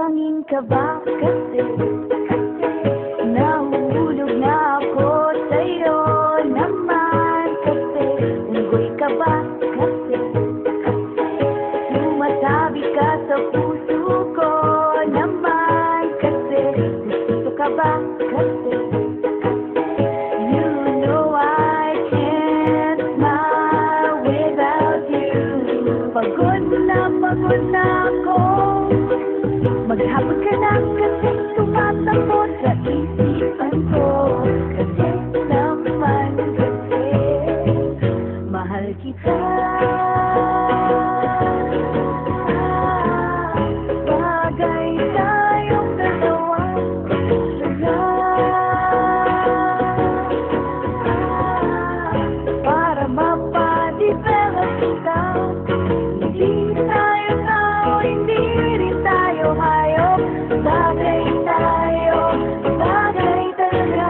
Nalulungin ka ba kasi nahuhulog na ako sa'yo naman kasi unggoy ka ba kasi sumasabi ka sa puso ko naman kasi gusto ka ba kasi you know I can't smile without you. Pagod na ako, maghapon ka na kasi tumatakbo sa isipan ko. Kasi naman kasi mahal kita. Bagay tayong dalawa para mapadevelop kita. Hindi tayo tao, hindi rin tayo hayop. Bagay tayo, bagay talaga.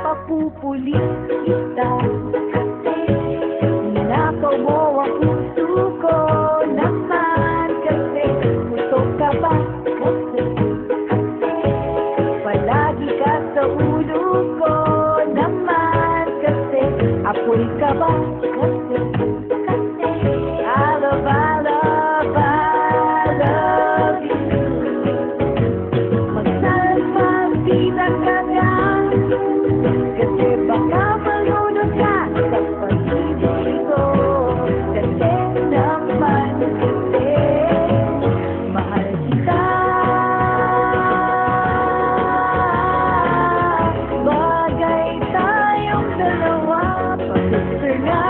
Papupulit kita kasi ninakaw mo ang puso ko naman kasi gusto ka ba kasi palagi ka sa ulo ko naman kasi apoy ka ba kasi I love you. Magsalpagpita ka na kasi baka malunod ka sa pag-ibig ko. Kasi naman kasi mahal kita. Bagay tayong dalawa pag-ibig na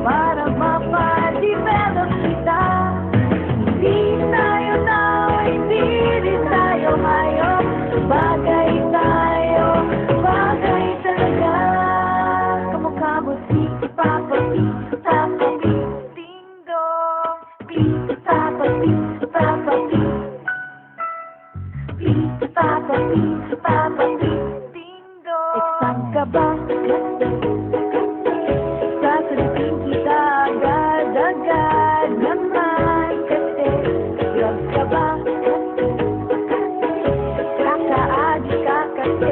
para mapadevelop kita. Hindi tayo tao, hindi rin tayo hayop. Bagay tayo, bagay talaga. Kamukha mo si Papa P, Papa P, Ding Dong. P, Papa P, Papa P, P, Papa P, Papa P, Ding Dong. Saan ka ba kasi? Sasagutin kita agad-agad naman kasi drugs ka ba kasi kakaagi ka kasi